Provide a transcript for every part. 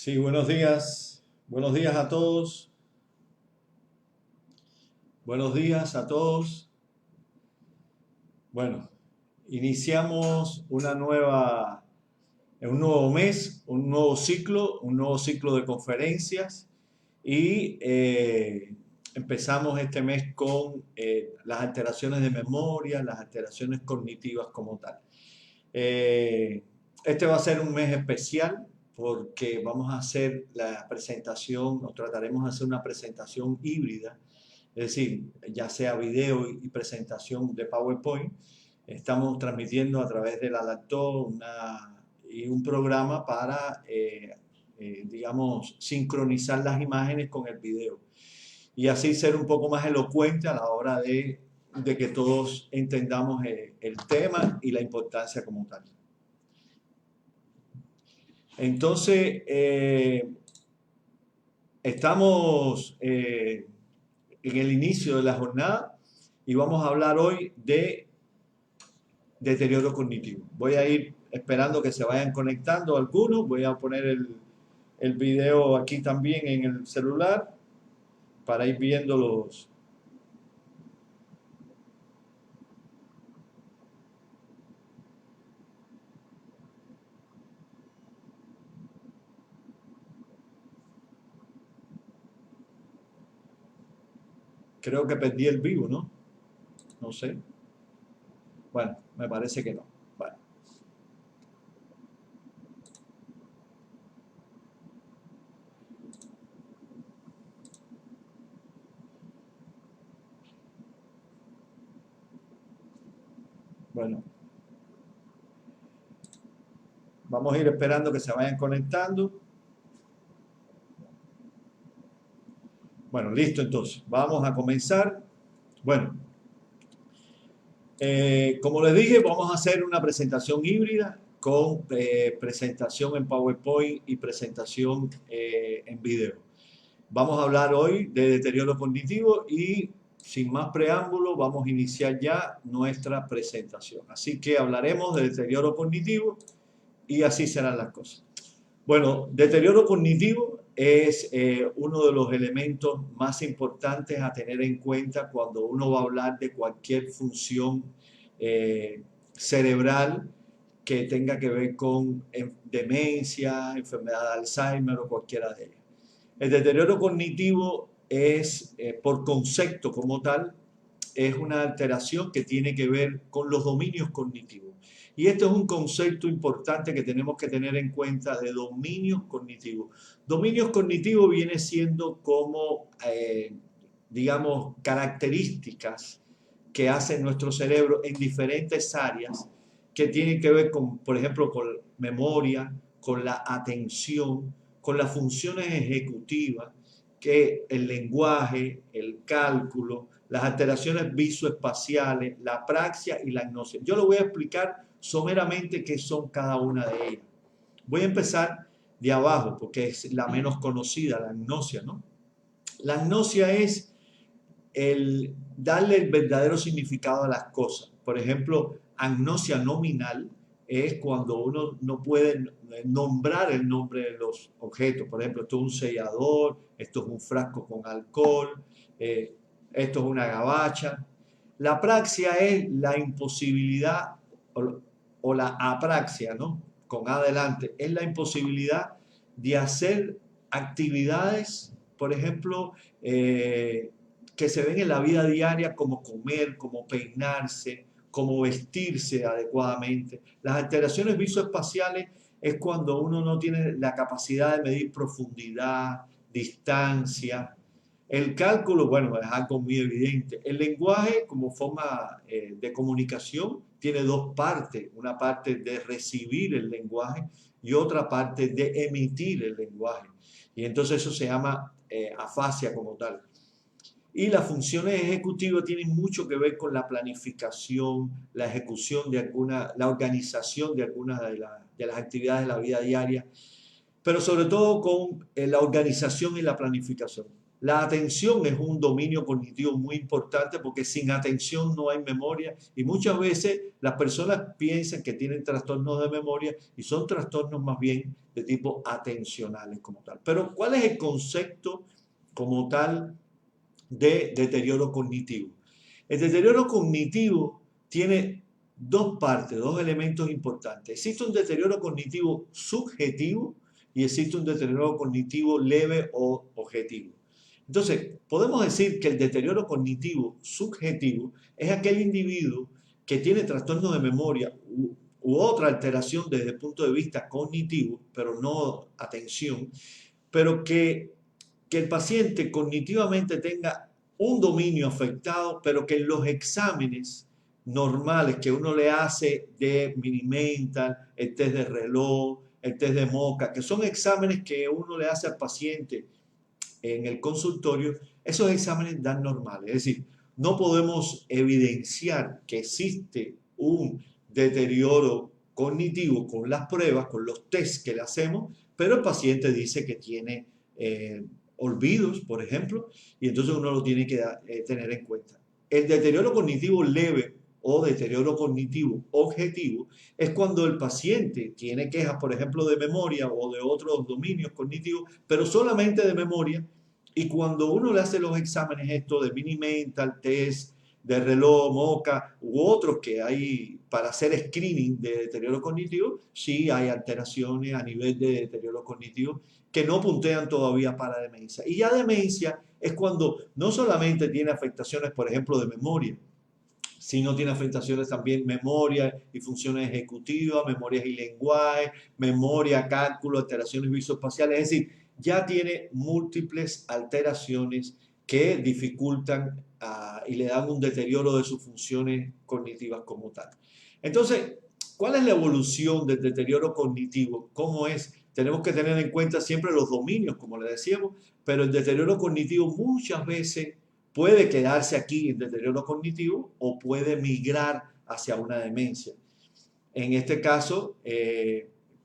Sí, buenos días. Buenos días a todos. Buenos días a todos. Bueno, iniciamos un nuevo mes, un nuevo ciclo de conferencias y empezamos este mes con las alteraciones de memoria, las alteraciones cognitivas como tal. Este va a ser un mes especial porque vamos a hacer la presentación, o trataremos de hacer una presentación híbrida, es decir, ya sea video y presentación de PowerPoint. Estamos transmitiendo a través de la laptop y un programa para, digamos, sincronizar las imágenes con el video y así ser un poco más elocuente a la hora de que todos entendamos el tema y la importancia como tal. Entonces, estamos en el inicio de la jornada y vamos a hablar hoy de deterioro cognitivo. Voy a ir esperando que se vayan conectando algunos. Voy a poner el video aquí también en el celular para ir viendo los. Creo que perdí el vivo, ¿no? No sé. Bueno, me parece que no. Bueno. Bueno. Vamos a ir esperando que se vayan conectando. Bueno, listo entonces. Vamos a comenzar. Bueno, como les dije, vamos a hacer una presentación híbrida con presentación en PowerPoint y presentación en video. Vamos a hablar hoy de deterioro cognitivo y sin más preámbulo vamos a iniciar ya nuestra presentación. Así que hablaremos de deterioro cognitivo y así serán las cosas. Bueno, deterioro cognitivo es uno de los elementos más importantes a tener en cuenta cuando uno va a hablar de cualquier función cerebral que tenga que ver con demencia, enfermedad de Alzheimer o cualquiera de ellas. El deterioro cognitivo es, por concepto como tal, es una alteración que tiene que ver con los dominios cognitivos. Y esto es un concepto importante que tenemos que tener en cuenta de dominios cognitivos. Dominios cognitivos viene siendo como, digamos, características que hace nuestro cerebro en diferentes áreas que tienen que ver con, por ejemplo, con memoria, con la atención, con las funciones ejecutivas, que el lenguaje, el cálculo, las alteraciones visoespaciales, la apraxia y la agnosia. Yo lo voy a explicar someramente qué son cada una de ellas. Voy a empezar de abajo porque es la menos conocida, la agnosia, ¿no? La agnosia es el darle el verdadero significado a las cosas. Por ejemplo, agnosia nominal es cuando uno no puede nombrar el nombre de los objetos. Por ejemplo, esto es un sellador, esto es un frasco con alcohol, esto es una gabacha. La apraxia es la imposibilidad o la apraxia, ¿no? Con adelante, es la imposibilidad de hacer actividades, por ejemplo, que se ven en la vida diaria como comer, como peinarse, como vestirse adecuadamente. Las alteraciones visoespaciales es cuando uno no tiene la capacidad de medir profundidad, distancia. El cálculo, bueno, es algo muy evidente. El lenguaje como forma de comunicación tiene dos partes. Una parte de recibir el lenguaje y otra parte de emitir el lenguaje. Y entonces eso se llama afasia como tal. Y las funciones ejecutivas tienen mucho que ver con la planificación, la ejecución de la organización de algunas de las actividades de la vida diaria, pero sobre todo con la organización y la planificación. La atención es un dominio cognitivo muy importante porque sin atención no hay memoria y muchas veces las personas piensan que tienen trastornos de memoria y son trastornos más bien de tipo atencionales como tal. Pero ¿cuál es el concepto como tal de deterioro cognitivo? El deterioro cognitivo tiene dos partes, dos elementos importantes. Existe un deterioro cognitivo subjetivo y existe un deterioro cognitivo leve o objetivo. Entonces, podemos decir que el deterioro cognitivo subjetivo es aquel individuo que tiene trastornos de memoria u otra alteración desde el punto de vista cognitivo, pero no atención, pero que el paciente cognitivamente tenga un dominio afectado, pero que en los exámenes normales que uno le hace de Mini-Mental, el test de reloj, el test de MoCA, que son exámenes que uno le hace al paciente en el consultorio, esos exámenes dan normales. Es decir, no podemos evidenciar que existe un deterioro cognitivo con las pruebas, con los tests que le hacemos, pero el paciente dice que tiene olvidos, por ejemplo, y entonces uno lo tiene que tener en cuenta. El deterioro cognitivo leve o deterioro cognitivo objetivo es cuando el paciente tiene quejas, por ejemplo, de memoria o de otros dominios cognitivos, pero solamente de memoria, y cuando uno le hace los exámenes estos de Mini-Mental, test de reloj, MoCA u otros que hay para hacer screening de deterioro cognitivo, sí hay alteraciones a nivel de deterioro cognitivo que no puntean todavía para demencia. Y ya demencia es cuando no solamente tiene afectaciones, por ejemplo, de memoria, sino tiene afectaciones también memoria y funciones ejecutivas, memoria y lenguaje, memoria, cálculo, alteraciones visoespaciales, es decir, ya tiene múltiples alteraciones que dificultan y le dan un deterioro de sus funciones cognitivas como tal. Entonces, ¿cuál es la evolución del deterioro cognitivo? ¿Cómo es? Tenemos que tener en cuenta siempre los dominios, como le decíamos, pero el deterioro cognitivo muchas veces puede quedarse aquí en deterioro cognitivo o puede migrar hacia una demencia. En este caso,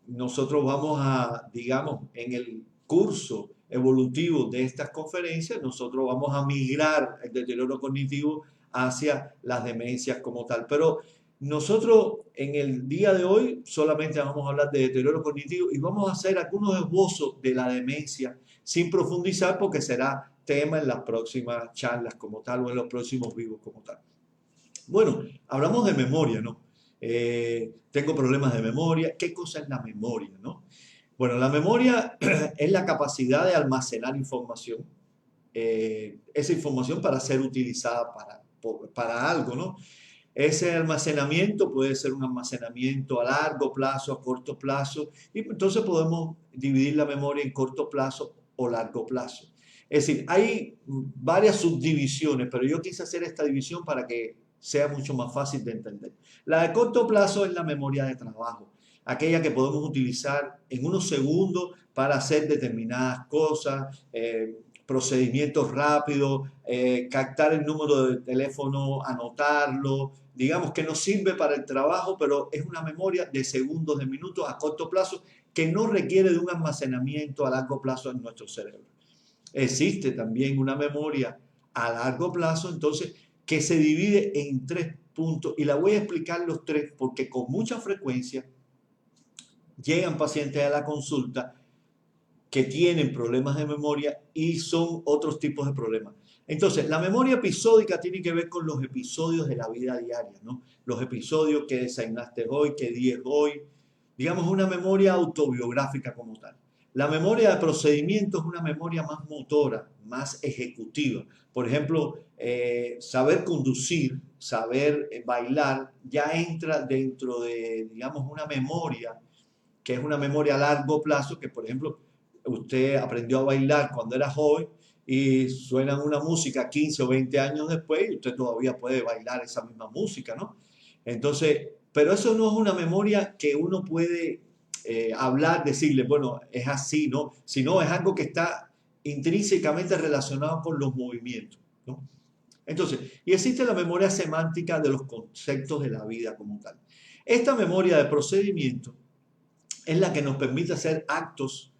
nosotros vamos a, digamos, en el curso evolutivo de estas conferencias, nosotros vamos a migrar el deterioro cognitivo hacia las demencias como tal. Pero nosotros en el día de hoy solamente vamos a hablar de deterioro cognitivo y vamos a hacer algunos esbozos de la demencia sin profundizar porque será tema en las próximas charlas como tal o en los próximos vivos como tal. Bueno, hablamos de memoria, ¿no? Tengo problemas de memoria. ¿Qué cosa es la memoria, no? Bueno, la memoria es la capacidad de almacenar información, esa información para ser utilizada para algo, ¿no? Ese almacenamiento puede ser un almacenamiento a largo plazo, a corto plazo, y entonces podemos dividir la memoria en corto plazo o largo plazo. Es decir, hay varias subdivisiones, pero yo quise hacer esta división para que sea mucho más fácil de entender. La de corto plazo es la memoria de trabajo, aquella que podemos utilizar en unos segundos para hacer determinadas cosas, procedimientos rápidos, captar el número de teléfono, anotarlo, digamos que nos sirve para el trabajo, pero es una memoria de segundos, de minutos a corto plazo que no requiere de un almacenamiento a largo plazo en nuestro cerebro. Existe también una memoria a largo plazo, entonces, que se divide en 3 puntos y la voy a explicar los 3 porque con mucha frecuencia llegan pacientes a la consulta que tienen problemas de memoria y son otros tipos de problemas. Entonces, la memoria episódica tiene que ver con los episodios de la vida diaria, ¿no? Los episodios que desayunaste hoy, que dije hoy, digamos una memoria autobiográfica como tal. La memoria de procedimiento es una memoria más motora, más ejecutiva. Por ejemplo, saber conducir, saber bailar, ya entra dentro de, digamos, una memoria que es una memoria a largo plazo, que por ejemplo, usted aprendió a bailar cuando era joven y suena una música 15 o 20 años después y usted todavía puede bailar esa misma música, ¿no? Entonces, pero eso no es una memoria que uno puede hablar, decirle, bueno, es así, ¿no? Sino es algo que está intrínsecamente relacionado con los movimientos, ¿no? Entonces, y existe la memoria semántica de los conceptos de la vida como tal. Esta memoria de procedimiento es la que nos permite hacer actos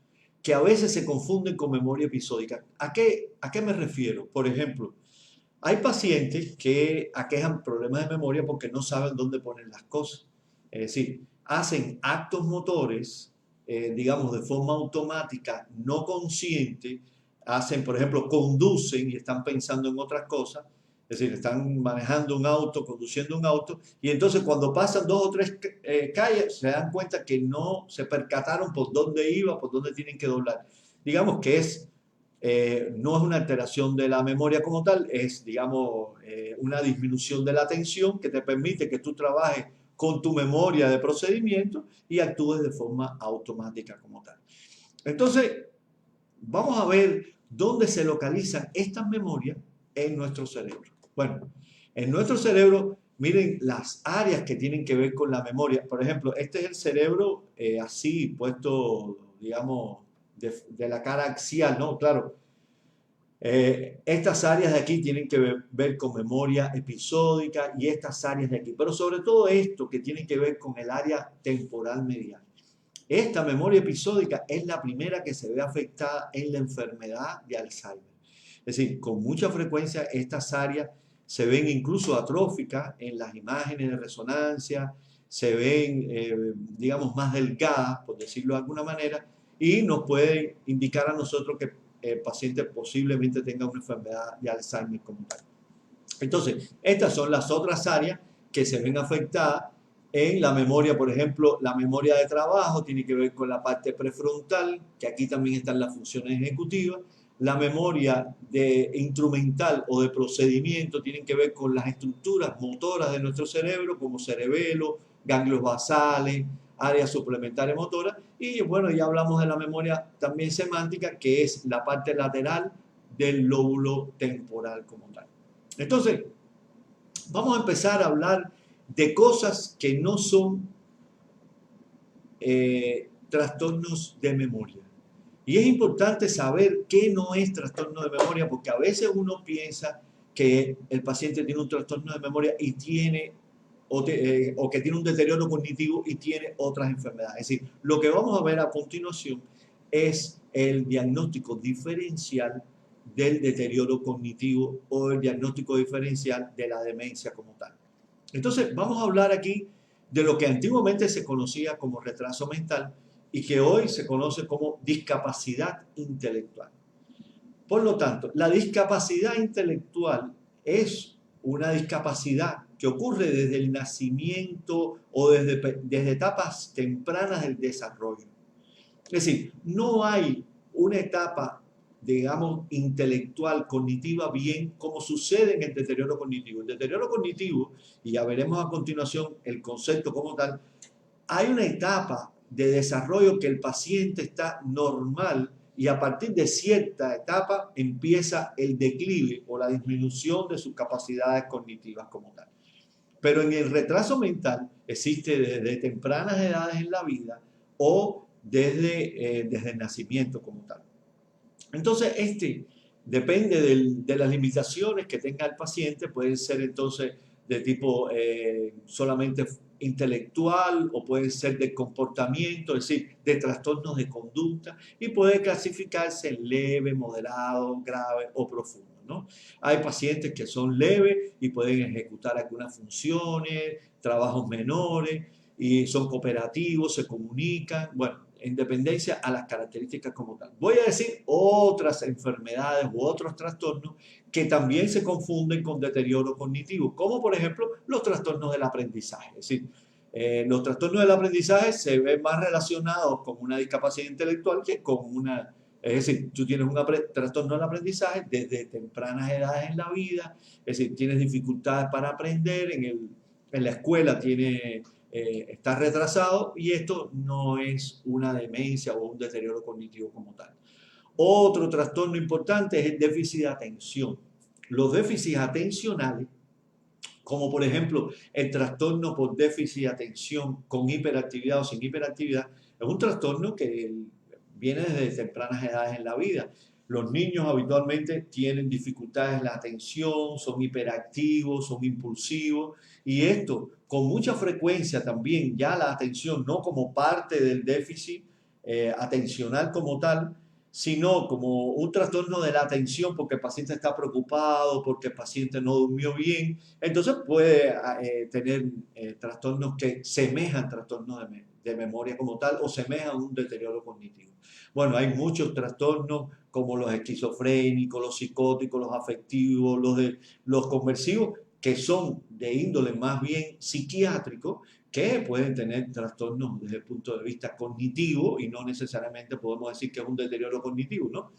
que a veces se confunden con memoria episódica. ¿A qué me refiero? Por ejemplo, hay pacientes que aquejan problemas de memoria porque no saben dónde poner las cosas. Es decir, hacen actos motores, digamos, de forma automática, no consciente. Hacen, por ejemplo, conducen y están pensando en otras cosas. Es decir, están manejando un auto, conduciendo un auto, y entonces cuando pasan dos o tres calles se dan cuenta que no se percataron por dónde iba, por dónde tienen que doblar. Digamos que no es una alteración de la memoria como tal, es, digamos, una disminución de la atención que te permite que tú trabajes con tu memoria de procedimiento y actúes de forma automática como tal. Entonces, vamos a ver dónde se localizan estas memorias en nuestro cerebro. Bueno, en nuestro cerebro, miren las áreas que tienen que ver con la memoria. Por ejemplo, este es el cerebro así, puesto, digamos, de la cara axial, ¿no? Claro, estas áreas de aquí tienen que ver con memoria episódica y estas áreas de aquí, pero sobre todo esto que tiene que ver con el área temporal medial. Esta memoria episódica es la primera que se ve afectada en la enfermedad de Alzheimer. Es decir, con mucha frecuencia estas áreas se ven incluso atróficas en las imágenes de resonancia, se ven, digamos, más delgadas, por decirlo de alguna manera, y nos puede indicar a nosotros que el paciente posiblemente tenga una enfermedad de Alzheimer como tal. Entonces, estas son las otras áreas que se ven afectadas en la memoria. Por ejemplo, la memoria de trabajo tiene que ver con la parte prefrontal, que aquí también están las funciones ejecutivas. La memoria instrumental o de procedimiento tiene que ver con las estructuras motoras de nuestro cerebro, como cerebelo, ganglios basales, áreas suplementarias motoras. Y bueno, ya hablamos de la memoria también semántica, que es la parte lateral del lóbulo temporal como tal. Entonces, vamos a empezar a hablar de cosas que no son trastornos de memoria. Y es importante saber qué no es trastorno de memoria, porque a veces uno piensa que el paciente tiene un trastorno de memoria y tiene, o que tiene un deterioro cognitivo y tiene otras enfermedades. Es decir, lo que vamos a ver a continuación es el diagnóstico diferencial del deterioro cognitivo o el diagnóstico diferencial de la demencia como tal. Entonces, vamos a hablar aquí de lo que antiguamente se conocía como retraso mental y que hoy se conoce como discapacidad intelectual. Por lo tanto, la discapacidad intelectual es una discapacidad que ocurre desde el nacimiento o desde etapas tempranas del desarrollo. Es decir, no hay una etapa, digamos, intelectual, cognitiva bien, como sucede en el deterioro cognitivo. El deterioro cognitivo, y ya veremos a continuación el concepto como tal, hay una etapa de desarrollo que el paciente está normal y a partir de cierta etapa empieza el declive o la disminución de sus capacidades cognitivas como tal. Pero en el retraso mental existe desde tempranas edades en la vida o desde el nacimiento como tal. Entonces, depende de las limitaciones que tenga el paciente, pueden ser entonces de tipo solamente intelectual o pueden ser de comportamiento, es decir, de trastornos de conducta y puede clasificarse en leve, moderado, grave o profundo, ¿no? Hay pacientes que son leves y pueden ejecutar algunas funciones, trabajos menores y son cooperativos, se comunican, bueno, en dependencia a las características como tal. Voy a decir otras enfermedades u otros trastornos que también se confunden con deterioro cognitivo, como por ejemplo los trastornos del aprendizaje. Es decir, los trastornos del aprendizaje se ven más relacionados con una discapacidad intelectual que con una... Es decir, tú tienes un trastorno del aprendizaje desde tempranas edades en la vida, es decir, tienes dificultades para aprender, en la escuela está retrasado y esto no es una demencia o un deterioro cognitivo como tal. Otro trastorno importante es el déficit de atención. Los déficits atencionales, como por ejemplo el trastorno por déficit de atención con hiperactividad o sin hiperactividad, es un trastorno que viene desde tempranas edades en la vida. Los niños habitualmente tienen dificultades en la atención, son hiperactivos, son impulsivos y esto con mucha frecuencia también ya la atención no como parte del déficit atencional como tal, sino como un trastorno de la atención porque el paciente está preocupado, porque el paciente no durmió bien. Entonces puede tener trastornos que semejan trastornos de memoria como tal o semejan un deterioro cognitivo. Bueno, hay muchos trastornos como los esquizofrénicos, los psicóticos, los afectivos, los conversivos, que son de índole más bien psiquiátrico, que pueden tener trastornos desde el punto de vista cognitivo y no necesariamente podemos decir que es un deterioro cognitivo, ¿no?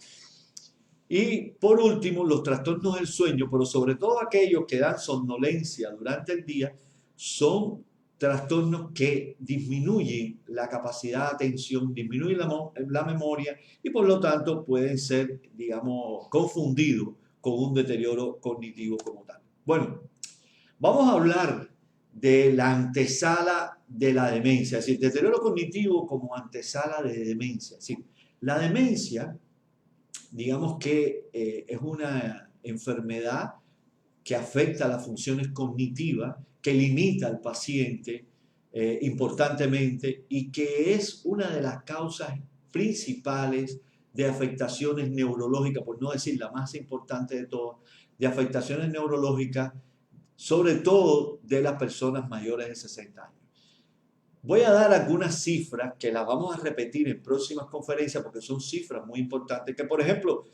Y por último, los trastornos del sueño, pero sobre todo aquellos que dan somnolencia durante el día, son trastornos que disminuyen la capacidad de atención, disminuyen la memoria y por lo tanto pueden ser, digamos, confundidos con un deterioro cognitivo como tal. Bueno, vamos a hablar de la antesala de la demencia, es decir, deterioro cognitivo como antesala de demencia. Es decir, la demencia, digamos que es una enfermedad que afecta las funciones cognitivas, que limita al paciente importantemente y que es una de las causas principales de afectaciones neurológicas, por no decir la más importante de todas, de afectaciones neurológicas, sobre todo de las personas mayores de 60 años. Voy a dar algunas cifras que las vamos a repetir en próximas conferencias porque son cifras muy importantes, que por ejemplo,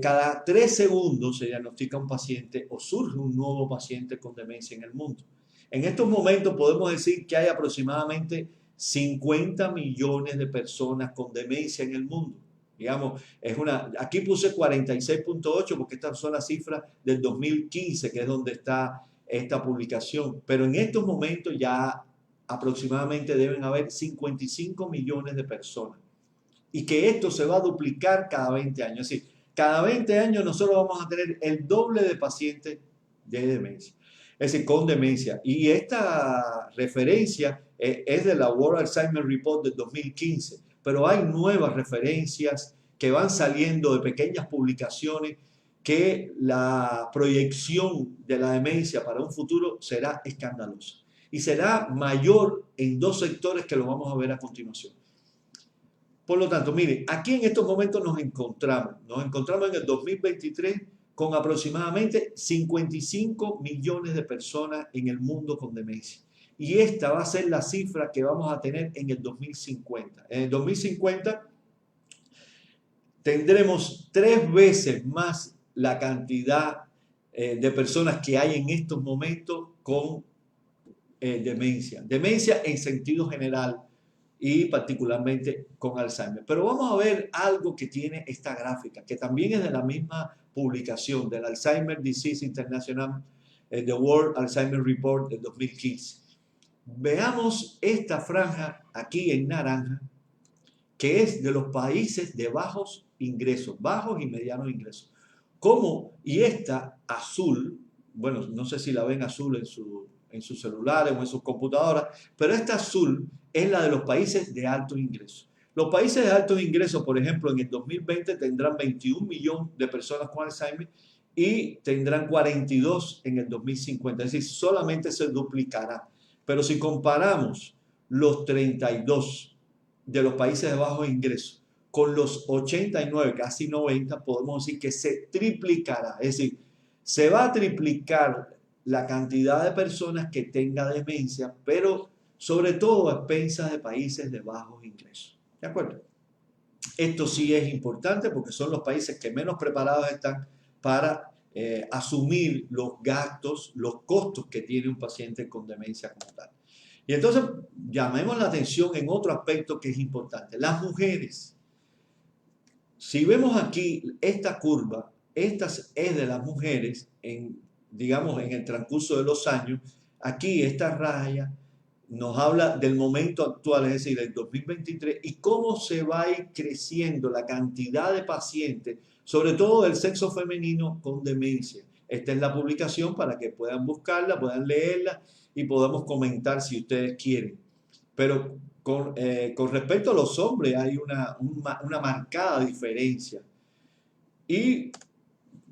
cada 3 segundos se diagnostica un paciente o surge un nuevo paciente con demencia en el mundo. En estos momentos podemos decir que hay aproximadamente 50 millones de personas con demencia en el mundo. Digamos, aquí puse 46.8 porque estas son las cifras del 2015, que es donde está esta publicación. Pero en estos momentos ya aproximadamente deben haber 55 millones de personas. Y que esto se va a duplicar cada 20 años. Es decir, cada 20 años nosotros vamos a tener el doble de pacientes de demencia. Es decir, con demencia. Y esta referencia es de la World Alzheimer Report del 2015. Pero hay nuevas referencias que van saliendo de pequeñas publicaciones que la proyección de la demencia para un futuro será escandalosa. Y será mayor en dos sectores que lo vamos a ver a continuación. Por lo tanto, mire, aquí en estos momentos nos encontramos en el 2023 con aproximadamente 55 millones de personas en el mundo con demencia. Y esta va a ser la cifra que vamos a tener en el 2050. En el 2050 tendremos 3 veces más la cantidad de personas que hay en estos momentos con demencia. Demencia en sentido general y particularmente con Alzheimer. Pero vamos a ver algo que tiene esta gráfica, que también es de la misma publicación del Alzheimer Disease International, The World Alzheimer Report del 2015. Veamos esta franja aquí en naranja, que es de los países de bajos ingresos, bajos y medianos ingresos. Y esta azul, bueno, no sé si la ven azul en sus celulares o en sus computadoras, pero esta azul es la de los países de alto ingreso. Los países de alto ingreso, por ejemplo, en el 2020 tendrán 21 millones de personas con Alzheimer y tendrán 42 en el 2050, es decir, solamente se duplicará. Pero si comparamos los 32 de los países de bajo ingreso con los 89, casi 90, podemos decir que se triplicará, es decir, se va a triplicar la cantidad de personas que tenga demencia, pero sobre todo a expensas de países de bajos ingresos. ¿De acuerdo? Esto sí es importante porque son los países que menos preparados están para asumir los gastos, los costos que tiene un paciente con demencia como tal. Y entonces llamemos la atención en otro aspecto que es importante. Las mujeres. Si vemos aquí esta curva, esta es de las mujeres digamos, en el transcurso de los años. Aquí esta raya nos habla del momento actual, es decir, del 2023, y cómo se va a ir creciendo la cantidad de pacientes, sobre todo del sexo femenino con demencia. Esta es la publicación para que puedan buscarla, puedan leerla y podamos comentar si ustedes quieren. Pero con respecto a los hombres hay una marcada diferencia. Y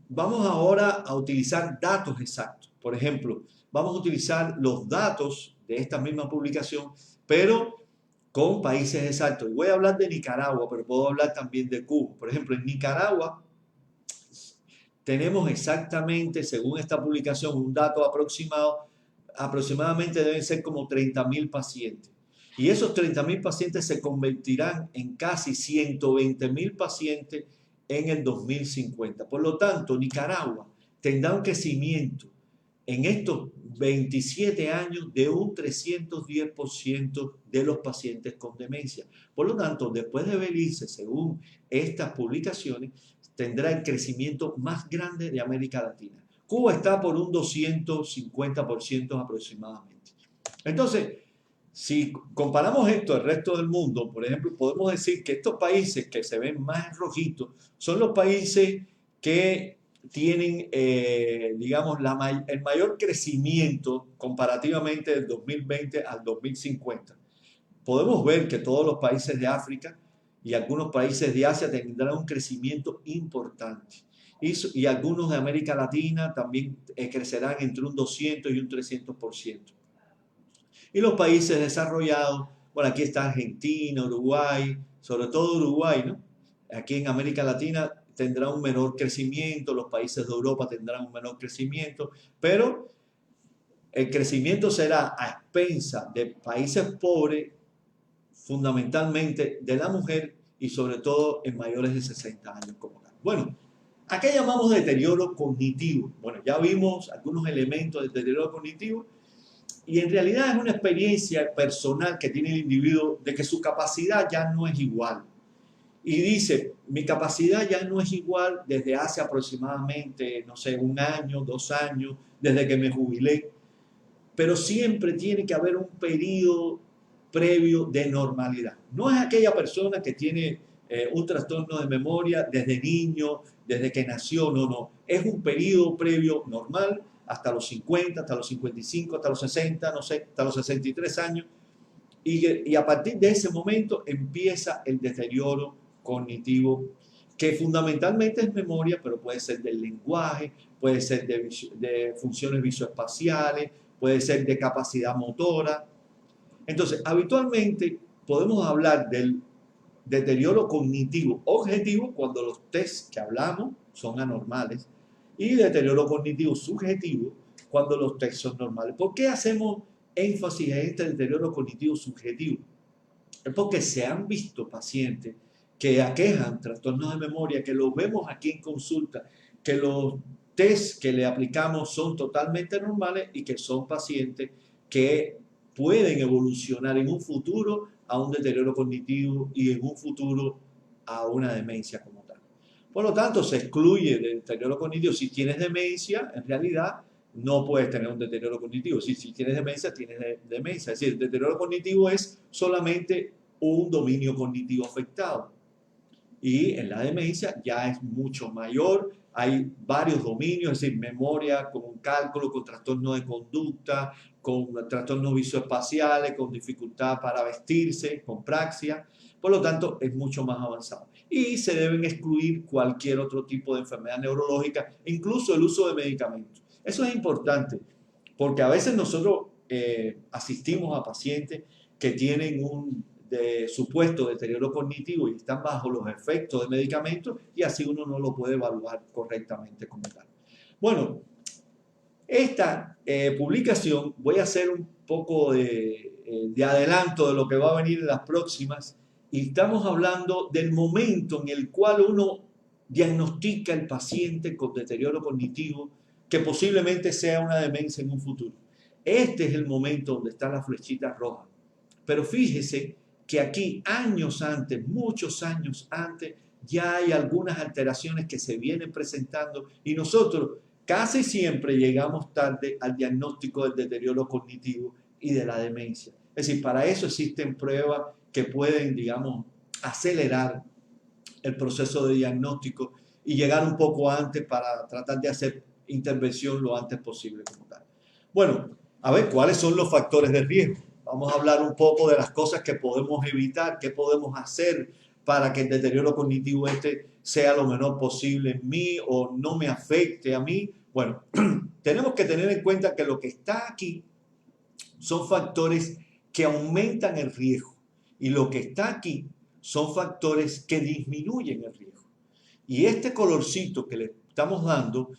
vamos ahora a utilizar datos exactos. Por ejemplo, vamos a utilizar los datos de esta misma publicación, pero con países exactos. Y voy a hablar de Nicaragua, pero puedo hablar también de Cuba. Por ejemplo, en Nicaragua tenemos exactamente, según esta publicación, un dato aproximado, aproximadamente deben ser como 30.000 pacientes. Y esos 30.000 pacientes se convertirán en casi 120.000 pacientes en el 2050. Por lo tanto, Nicaragua tendrá un crecimiento en estos 27 años de un 310% de los pacientes con demencia. Por lo tanto, después de Belice, según estas publicaciones, tendrá el crecimiento más grande de América Latina. Cuba está por un 250% aproximadamente. Entonces, si comparamos esto al resto del mundo, por ejemplo, podemos decir que estos países que se ven más rojitos son los países que tienen, digamos, el mayor crecimiento comparativamente del 2020 al 2050. Podemos ver que todos los países de África y algunos países de Asia tendrán un crecimiento importante. Y algunos de América Latina también crecerán entre un 200 y un 300%. Y los países desarrollados, bueno, aquí está Argentina, Uruguay, sobre todo Uruguay, ¿no? Aquí en América Latina tendrá un menor crecimiento, los países de Europa tendrán un menor crecimiento, pero el crecimiento será a expensa de países pobres, fundamentalmente de la mujer y sobre todo en mayores de 60 años como tal. Bueno, ¿a qué llamamos deterioro cognitivo? Bueno, ya vimos algunos elementos de deterioro cognitivo y en realidad es una experiencia personal que tiene el individuo de que su capacidad ya no es igual. Y dice, mi capacidad ya no es igual desde hace aproximadamente, no sé, 1 año, 2 años, desde que me jubilé. Pero siempre tiene que haber un periodo previo de normalidad. No es aquella persona que tiene un trastorno de memoria desde niño, desde que nació, no, no. Es un periodo previo normal hasta los 50, hasta los 55, hasta los 60, no sé, hasta los 63 años. Y a partir de ese momento empieza el deterioro cognitivo, que fundamentalmente es memoria, pero puede ser del lenguaje, puede ser de funciones visoespaciales, puede ser de capacidad motora. Entonces, habitualmente podemos hablar del deterioro cognitivo objetivo cuando los tests que hablamos son anormales y deterioro cognitivo subjetivo cuando los tests son normales. ¿Por qué hacemos énfasis en este deterioro cognitivo subjetivo? Es porque se han visto pacientes que aquejan trastornos de memoria, que los vemos aquí en consulta, que los test que le aplicamos son totalmente normales y que son pacientes que pueden evolucionar en un futuro a un deterioro cognitivo y en un futuro a una demencia como tal. Por lo tanto, se excluye del deterioro cognitivo. Si tienes demencia, en realidad no puedes tener un deterioro cognitivo. Si tienes demencia, tienes demencia. Es decir, el deterioro cognitivo es solamente un dominio cognitivo afectado. Y en la demencia ya es mucho mayor, hay varios dominios, es decir, memoria con cálculo, con trastorno de conducta, con trastornos visoespaciales, con dificultad para vestirse, con praxia. Por lo tanto, es mucho más avanzado. Y se deben excluir cualquier otro tipo de enfermedad neurológica, incluso el uso de medicamentos. Eso es importante, porque a veces nosotros asistimos a pacientes que tienen un supuesto deterioro cognitivo y están bajo los efectos de medicamentos y así uno no lo puede evaluar correctamente como tal. Bueno, esta publicación voy a hacer un poco de adelanto de lo que va a venir en las próximas y estamos hablando del momento en el cual uno diagnostica al paciente con deterioro cognitivo que posiblemente sea una demencia en un futuro. Este es el momento donde está la flechita roja. Pero fíjese que aquí años antes, muchos años antes, ya hay algunas alteraciones que se vienen presentando y nosotros casi siempre llegamos tarde al diagnóstico del deterioro cognitivo y de la demencia. Es decir, para eso existen pruebas que pueden, digamos, acelerar el proceso de diagnóstico y llegar un poco antes para tratar de hacer intervención lo antes posible como tal. Bueno, a ver, ¿cuáles son los factores de riesgo? Vamos a hablar un poco de las cosas que podemos evitar, qué podemos hacer para que el deterioro cognitivo sea lo menor posible en mí o no me afecte a mí. Bueno, tenemos que tener en cuenta que lo que está aquí son factores que aumentan el riesgo. Y lo que está aquí son factores que disminuyen el riesgo. Y este colorcito que le estamos dando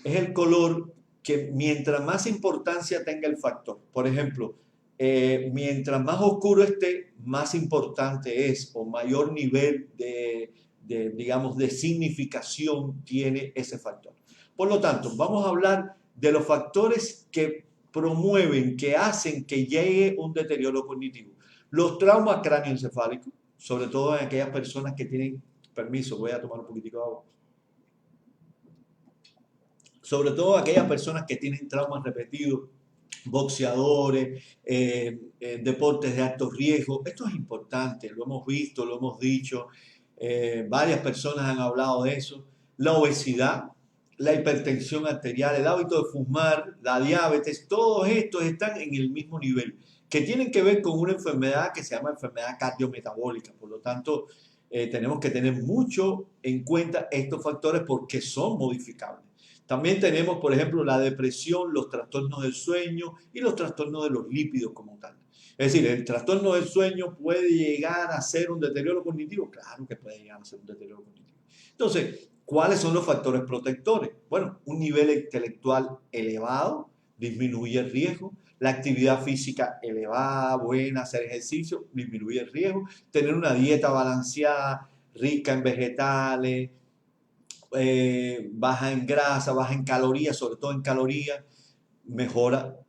es el color que mientras más importancia tenga el factor. Por ejemplo, mientras más oscuro esté, más importante es o mayor nivel digamos, de significación tiene ese factor. Por lo tanto, vamos a hablar de los factores que promueven, que hacen que llegue un deterioro cognitivo. Los traumas cráneoencefálicos, sobre todo en aquellas personas que tienen, permiso, voy a tomar un poquitico de agua, sobre todo aquellas personas que tienen traumas repetidos, boxeadores, deportes de alto riesgo. Esto es importante, lo hemos visto, lo hemos dicho, varias personas han hablado de eso. La obesidad, la hipertensión arterial, el hábito de fumar, la diabetes, todos estos están en el mismo nivel, que tienen que ver con una enfermedad que se llama enfermedad cardiometabólica. Por lo tanto, tenemos que tener mucho en cuenta estos factores porque son modificables. También tenemos, por ejemplo, la depresión, los trastornos del sueño y los trastornos de los lípidos como tal. Es decir, el trastorno del sueño puede llegar a ser un deterioro cognitivo. Claro que puede llegar a ser un deterioro cognitivo. Entonces, ¿cuáles son los factores protectores? Bueno, un nivel intelectual elevado disminuye el riesgo. La actividad física elevada, buena, hacer ejercicio, disminuye el riesgo. Tener una dieta balanceada, rica en vegetales, baja en grasa, baja en calorías, sobre todo en calorías, mejora,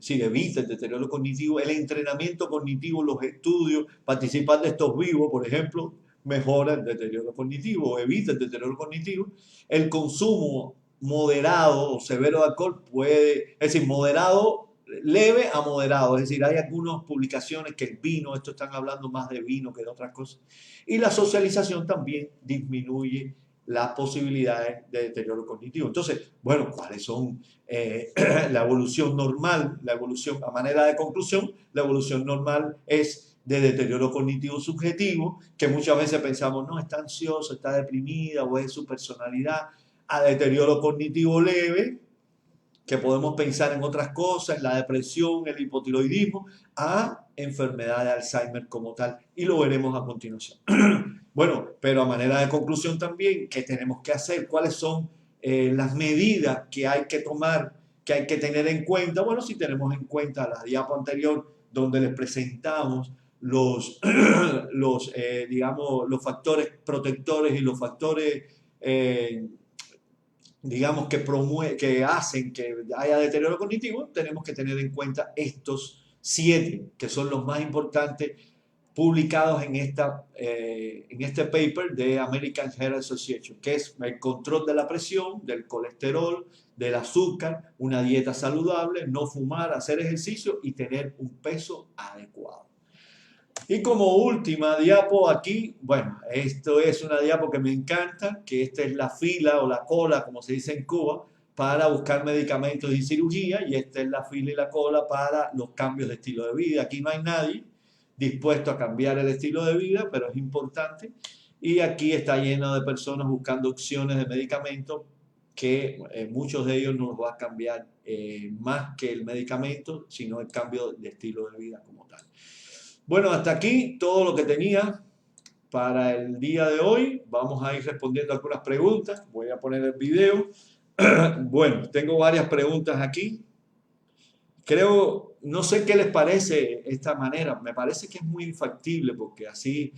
sí, evita el deterioro cognitivo, el entrenamiento cognitivo, los estudios, participar de estos vivos, por ejemplo, mejora el deterioro cognitivo, evita el deterioro cognitivo, el consumo moderado o severo de alcohol puede, es decir, moderado, leve a moderado, es decir, hay algunas publicaciones que el vino, esto están hablando más de vino que de otras cosas, y la socialización también disminuye las posibilidades de deterioro cognitivo. Entonces, bueno, ¿cuáles son la evolución normal? La evolución, a manera de conclusión, la evolución normal es de deterioro cognitivo subjetivo, que muchas veces pensamos, no, está ansioso, está deprimida o es su personalidad, a deterioro cognitivo leve, que podemos pensar en otras cosas, en la depresión, el hipotiroidismo, a enfermedad de Alzheimer como tal, y lo veremos a continuación. Bueno, pero a manera de conclusión también, ¿qué tenemos que hacer? ¿Cuáles son las medidas que hay que tomar, que hay que tener en cuenta? Bueno, si tenemos en cuenta la diapo anterior, donde les presentamos digamos, los factores protectores y los factores digamos, que hacen que haya deterioro cognitivo, tenemos que tener en cuenta estos 7, que son los más importantes, publicados en este paper de American Heart Association, que es el control de la presión, del colesterol, del azúcar, una dieta saludable, no fumar, hacer ejercicio y tener un peso adecuado. Y como última diapo aquí, bueno, esto es una diapo que me encanta, que esta es la fila o la cola, como se dice en Cuba, para buscar medicamentos y cirugía, y esta es la fila y la cola para los cambios de estilo de vida. Aquí no hay nadie dispuesto a cambiar el estilo de vida, pero es importante. Y aquí está lleno de personas buscando opciones de medicamentos que muchos de ellos no los va a cambiar más que el medicamento, sino el cambio de estilo de vida como tal. Bueno, hasta aquí todo lo que tenía para el día de hoy. Vamos a ir respondiendo algunas preguntas. Voy a poner el video. Bueno, tengo varias preguntas aquí. Creo, no sé qué les parece esta manera. Me parece que es muy factible porque así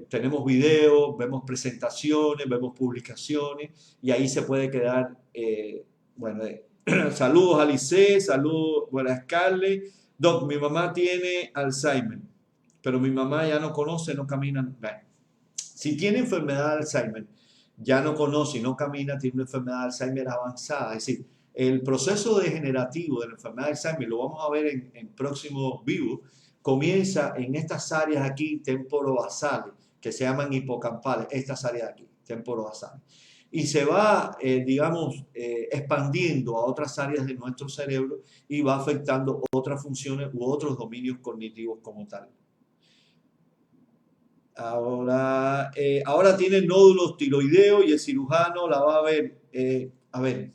tenemos videos, vemos presentaciones, vemos publicaciones y ahí se puede quedar, bueno, saludos a Lice, saludos, bueno, a Scarlett. Doc, mi mamá tiene Alzheimer, pero mi mamá ya no conoce, no camina. Bueno, si tiene enfermedad de Alzheimer, ya no conoce y no camina, tiene una enfermedad de Alzheimer avanzada. Es decir, el proceso degenerativo de la enfermedad de Alzheimer, lo vamos a ver en próximos vivos, comienza en estas áreas aquí temporobasales, que se llaman hipocampales, estas áreas de aquí, temporobasales. Y se va, digamos, expandiendo a otras áreas de nuestro cerebro y va afectando otras funciones u otros dominios cognitivos como tal. Ahora tiene nódulos tiroideos y el cirujano la va a ver. A ver,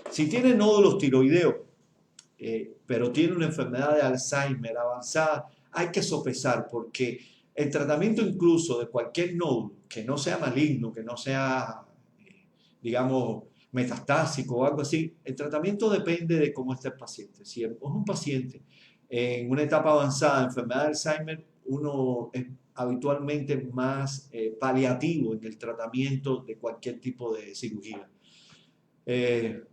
si tiene nódulos tiroideos, pero tiene una enfermedad de Alzheimer avanzada, hay que sopesar porque el tratamiento incluso de cualquier nódulo que no sea maligno, que no sea, digamos, metastásico o algo así, el tratamiento depende de cómo esté el paciente. Si es un paciente en una etapa avanzada de enfermedad de Alzheimer, uno es habitualmente más paliativo en el tratamiento de cualquier tipo de cirugía,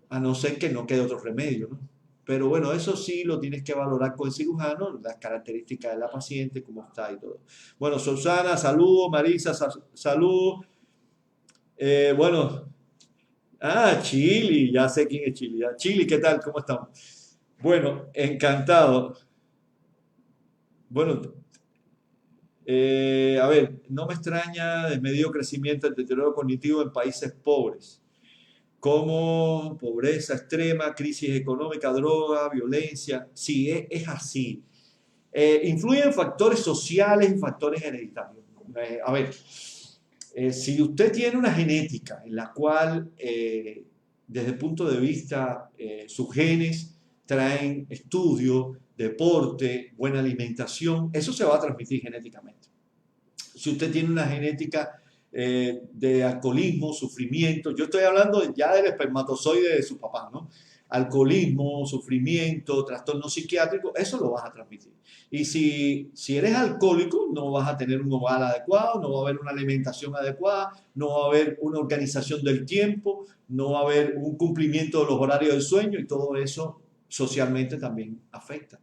a no ser que no quede otro remedio, ¿no? Pero bueno, eso sí lo tienes que valorar con el cirujano, las características de la paciente, cómo está y todo. Bueno, Susana, saludos, Marisa, saludos. Bueno, Chili, ya sé quién es Chili. Chili, ¿qué tal? ¿Cómo estamos? Bueno, encantado. Bueno, a ver, no me extraña desmedido crecimiento del deterioro cognitivo en países pobres, como pobreza extrema, crisis económica, droga, violencia. Sí, es así. Influyen factores sociales y factores hereditarios. A ver, si usted tiene una genética en la cual, desde el punto de vista, sus genes traen estudio, deporte, buena alimentación, eso se va a transmitir genéticamente. Si usted tiene una genética de alcoholismo, sufrimiento, yo estoy hablando ya del espermatozoide de su papá, ¿no? Alcoholismo, sufrimiento, trastorno psiquiátrico, eso lo vas a transmitir. Y si eres alcohólico, no vas a tener un hogar adecuado, no va a haber una alimentación adecuada, no va a haber una organización del tiempo, no va a haber un cumplimiento de los horarios del sueño y todo eso socialmente también afecta.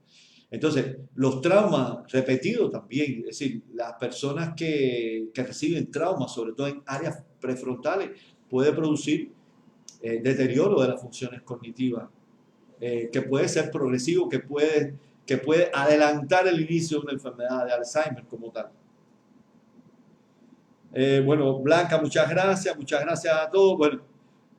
Entonces, los traumas repetidos también, es decir, las personas que reciben traumas, sobre todo en áreas prefrontales, puede producir deterioro de las funciones cognitivas, que puede ser progresivo, que puede adelantar el inicio de una enfermedad de Alzheimer como tal. Bueno, Blanca, muchas gracias a todos.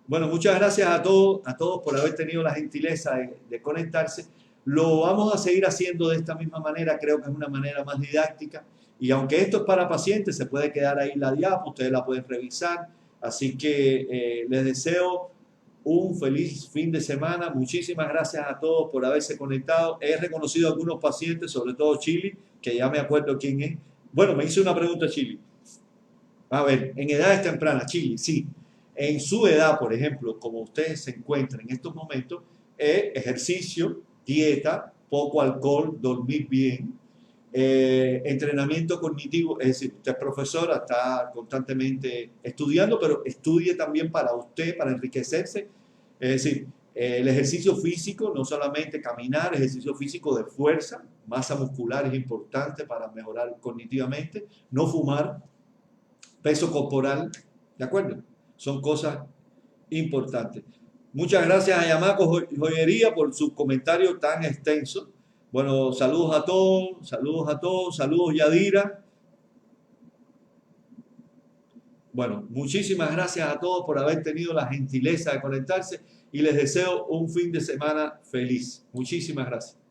Bueno, muchas gracias a todos por haber tenido la gentileza de conectarse. Lo vamos a seguir haciendo de esta misma manera, creo que es una manera más didáctica. Y aunque esto es para pacientes, se puede quedar ahí la diapo, ustedes la pueden revisar. Así que les deseo un feliz fin de semana. Muchísimas gracias a todos por haberse conectado. He reconocido a algunos pacientes, sobre todo Chili, que ya me acuerdo quién es. Bueno, me hizo una pregunta Chili. A ver, en edades tempranas, Chili, sí. En su edad, por ejemplo, como ustedes se encuentran en estos momentos, ejercicio, dieta, poco alcohol, dormir bien, entrenamiento cognitivo, es decir, usted es profesora, está constantemente estudiando, pero estudie también para usted, para enriquecerse. Es decir, el ejercicio físico, no solamente caminar, ejercicio físico de fuerza, masa muscular es importante para mejorar cognitivamente, no fumar, peso corporal, ¿de acuerdo? Son cosas importantes. Muchas gracias a Yamaco Joyería por su comentario tan extenso. Bueno, saludos a todos, saludos Yadira. Bueno, muchísimas gracias a todos por haber tenido la gentileza de conectarse y les deseo un fin de semana feliz. Muchísimas gracias.